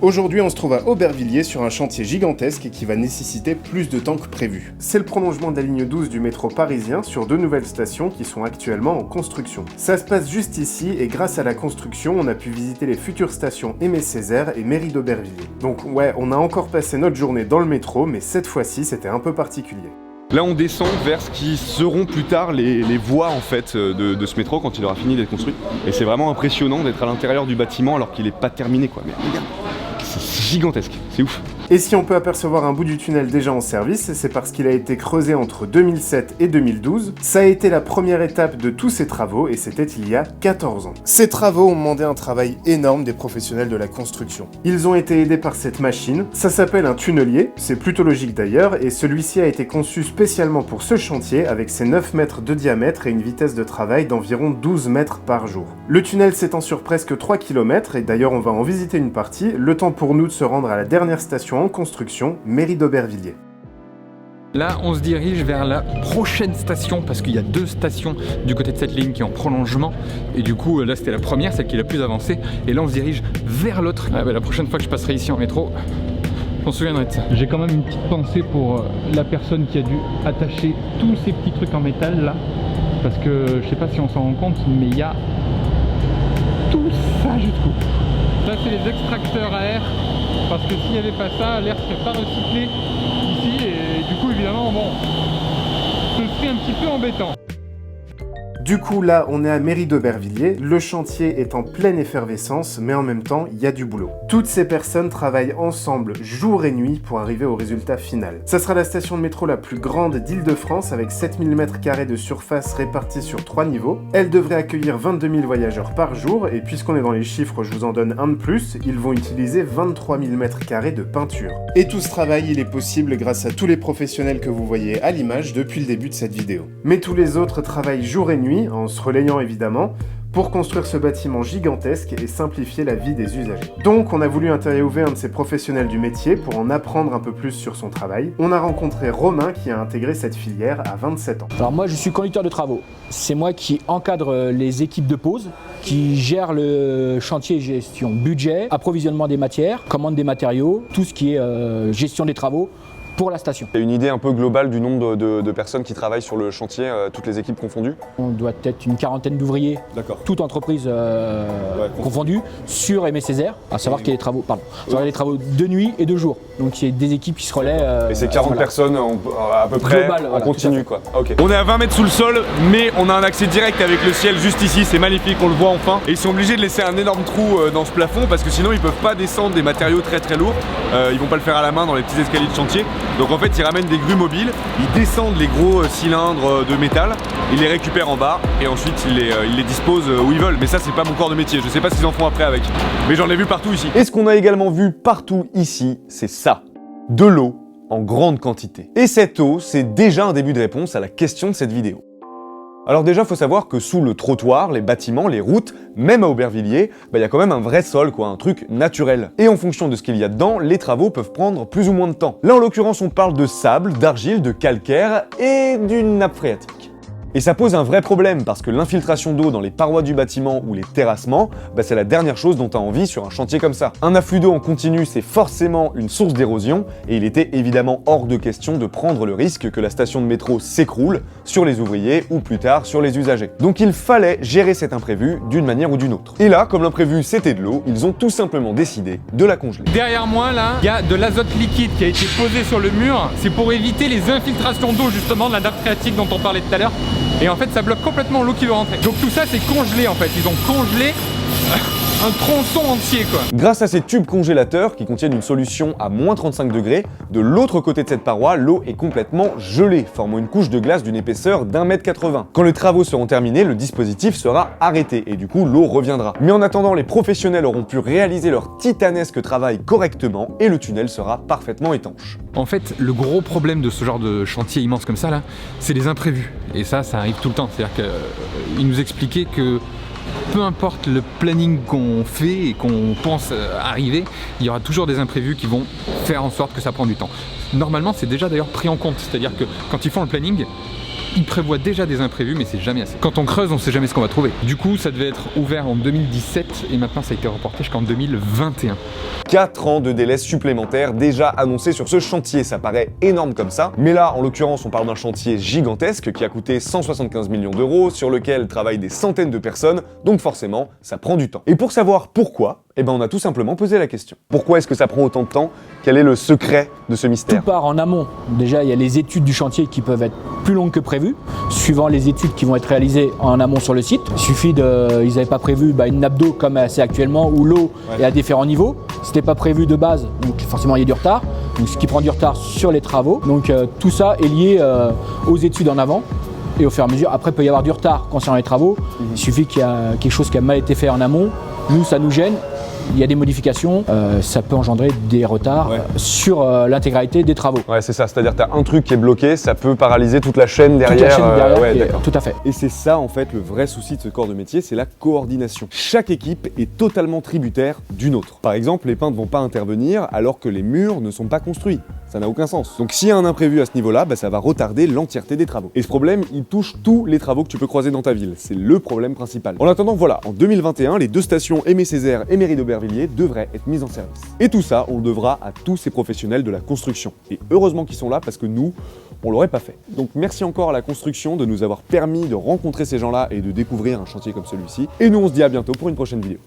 Aujourd'hui, on se trouve à Aubervilliers sur un chantier gigantesque qui va nécessiter plus de temps que prévu. C'est le prolongement de la ligne 12 du métro parisien sur 2 nouvelles stations qui sont actuellement en construction. Ça se passe juste ici et grâce à la construction, on a pu visiter les futures stations Aimé Césaire et Mairie d'Aubervilliers. Donc ouais, on a encore passé notre journée dans le métro, mais cette fois-ci, c'était un peu particulier. Là on descend vers ce qui seront plus tard les voies en fait de ce métro quand il aura fini d'être construit. Et c'est vraiment impressionnant d'être à l'intérieur du bâtiment alors qu'il n'est pas terminé quoi. Mais regarde, c'est gigantesque, c'est ouf. Et si on peut apercevoir un bout du tunnel déjà en service, c'est parce qu'il a été creusé entre 2007 et 2012. Ça a été la première étape de tous ces travaux et c'était il y a 14 ans. Ces travaux ont demandé un travail énorme des professionnels de la construction. Ils ont été aidés par cette machine, ça s'appelle un tunnelier, c'est plutôt logique d'ailleurs, et celui-ci a été conçu spécialement pour ce chantier avec ses 9 mètres de diamètre et une vitesse de travail d'environ 12 mètres par jour. Le tunnel s'étend sur presque 3 km et d'ailleurs on va en visiter une partie, le temps pour nous de se rendre à la dernière station en construction, Mairie d'Aubervilliers. Là, on se dirige vers la prochaine station parce qu'il y a 2 stations du côté de cette ligne qui est en prolongement. Et du coup, là, c'était la première, celle qui est la plus avancée. Et là, on se dirige vers l'autre. Ah, bah, la prochaine fois que je passerai ici en métro, je m'en souviendrai de ça. J'ai quand même une petite pensée pour la personne qui a dû attacher tous ces petits trucs en métal là. Parce que je sais pas si on s'en rend compte, mais il y a tout ça jusqu'au bout. Là, c'est les extracteurs à air. Parce que s'il n'y avait pas ça, l'air serait pas recyclé ici et du coup évidemment bon, ce serait un petit peu embêtant. Du coup là on est à Mairie d'Aubervilliers, le chantier est en pleine effervescence mais en même temps il y a du boulot. Toutes ces personnes travaillent ensemble jour et nuit pour arriver au résultat final. Ça sera la station de métro la plus grande d'Île-de-France avec 7000 m² de surface répartie sur 3 niveaux. Elle devrait accueillir 22 000 voyageurs par jour et puisqu'on est dans les chiffres je vous en donne un de plus, ils vont utiliser 23 000 m² de peinture. Et tout ce travail il est possible grâce à tous les professionnels que vous voyez à l'image depuis le début de cette vidéo. Mais tous les autres travaillent jour et nuit, en se relayant évidemment, pour construire ce bâtiment gigantesque et simplifier la vie des usagers. Donc on a voulu interviewer un de ces professionnels du métier pour en apprendre un peu plus sur son travail. On a rencontré Romain qui a intégré cette filière à 27 ans. Alors moi je suis conducteur de travaux. C'est moi qui encadre les équipes de pause, qui gère le chantier gestion budget, approvisionnement des matières, commande des matériaux, tout ce qui est gestion des travaux pour la station. Il y a une idée un peu globale du nombre de personnes qui travaillent sur le chantier, toutes les équipes confondues? On doit être une quarantaine d'ouvriers, toute entreprise confondue, sur Aimé Césaire, à savoir qu'il y a des travaux, les travaux de nuit et de jour. Donc il y a des équipes qui se relaient. Et c'est 40 personnes à peu près global, en continu quoi. Okay. On est à 20 mètres sous le sol, mais on a un accès direct avec le ciel juste ici, c'est magnifique, on le voit enfin. Et ils sont obligés de laisser un énorme trou dans ce plafond parce que sinon ils peuvent pas descendre des matériaux très lourds. Ils vont pas le faire à la main dans les petits escaliers de chantier. Donc en fait ils ramènent des grues mobiles, ils descendent les gros cylindres de métal, ils les récupèrent en bas et ensuite ils les disposent où ils veulent. Mais ça c'est pas mon corps de métier, je sais pas ce qu'ils en font après avec. Mais j'en ai vu partout ici. Et ce qu'on a également vu partout ici, c'est ça. De l'eau en grande quantité. Et cette eau, c'est déjà un début de réponse à la question de cette vidéo. Alors déjà, faut savoir que sous le trottoir, les bâtiments, les routes, même à Aubervilliers, il y a quand même un vrai sol, quoi, un truc naturel. Et en fonction de ce qu'il y a dedans, les travaux peuvent prendre plus ou moins de temps. Là, en l'occurrence, on parle de sable, d'argile, de calcaire et d'une nappe phréatique. Et ça pose un vrai problème parce que l'infiltration d'eau dans les parois du bâtiment ou les terrassements, c'est la dernière chose dont tu as envie sur un chantier comme ça. Un afflux d'eau en continu, c'est forcément une source d'érosion et il était évidemment hors de question de prendre le risque que la station de métro s'écroule sur les ouvriers ou plus tard sur les usagers. Donc il fallait gérer cet imprévu d'une manière ou d'une autre. Et là, comme l'imprévu c'était de l'eau, ils ont tout simplement décidé de la congeler. Derrière moi là, il y a de l'azote liquide qui a été posé sur le mur. C'est pour éviter les infiltrations d'eau justement de la nappe phréatique dont on parlait tout à l'heure. Et en fait ça bloque complètement l'eau qui veut rentrer. Donc tout ça c'est congelé en fait, ils ont congelé un tronçon entier quoi. Grâce à ces tubes congélateurs qui contiennent une solution à moins 35 degrés, de l'autre côté de cette paroi, l'eau est complètement gelée, formant une couche de glace d'une épaisseur d'1,80 m. Quand les travaux seront terminés, le dispositif sera arrêté et du coup l'eau reviendra. Mais en attendant, les professionnels auront pu réaliser leur titanesque travail correctement et le tunnel sera parfaitement étanche. En fait, le gros problème de ce genre de chantier immense comme ça là, c'est les imprévus. Et ça arrive tout le temps. C'est-à-dire qu'il nous expliquait que peu importe le planning qu'on fait et qu'on pense arriver, il y aura toujours des imprévus qui vont faire en sorte que ça prend du temps. Normalement, c'est déjà d'ailleurs pris en compte. C'est-à-dire que quand ils font le planning, ils prévoient déjà des imprévus, mais c'est jamais assez. Quand on creuse, on sait jamais ce qu'on va trouver. Du coup, ça devait être ouvert en 2017 et maintenant ça a été reporté jusqu'en 2021. 4 ans de délai supplémentaires déjà annoncés sur ce chantier, ça paraît énorme comme ça, mais là en l'occurrence on parle d'un chantier gigantesque qui a coûté 175 millions d'euros, sur lequel travaillent des centaines de personnes, donc forcément ça prend du temps. Et pour savoir pourquoi, eh ben on a tout simplement posé la question. Pourquoi est-ce que ça prend autant de temps? Quel est le secret de ce mystère? Tout part en amont. Déjà, il y a les études du chantier qui peuvent être plus longues que prévues, suivant les études qui vont être réalisées en amont sur le site. Il suffit de... Ils n'avaient pas prévu une nappe d'eau comme c'est actuellement, où l'eau est à différents niveaux. C'était pas prévu de base, donc forcément il y a du retard. Donc, ce qui prend du retard sur les travaux. Donc tout ça est lié aux études en avant. Et au fur et à mesure, après il peut y avoir du retard concernant les travaux. Il suffit qu'il y a quelque chose qui a mal été fait en amont. Nous, ça nous gêne. Il y a des modifications, ça peut engendrer des retards sur l'intégralité des travaux. Ouais, c'est ça, c'est-à-dire que tu as un truc qui est bloqué, ça peut paralyser toute la chaîne derrière. Toute la chaîne derrière, tout à fait. Et c'est ça en fait le vrai souci de ce corps de métier, c'est la coordination. Chaque équipe est totalement tributaire d'une autre. Par exemple, les peintres ne vont pas intervenir alors que les murs ne sont pas construits. Ça n'a aucun sens. Donc s'il y a un imprévu à ce niveau-là, ça va retarder l'entièreté des travaux. Et ce problème, il touche tous les travaux que tu peux croiser dans ta ville. C'est le problème principal. En attendant, voilà, en 2021, les deux stations Aimé-Césaire et Mairie d'Aubervilliers devraient être mises en service. Et tout ça, on le devra à tous ces professionnels de la construction. Et heureusement qu'ils sont là parce que nous, on l'aurait pas fait. Donc merci encore à la construction de nous avoir permis de rencontrer ces gens-là et de découvrir un chantier comme celui-ci. Et nous, on se dit à bientôt pour une prochaine vidéo.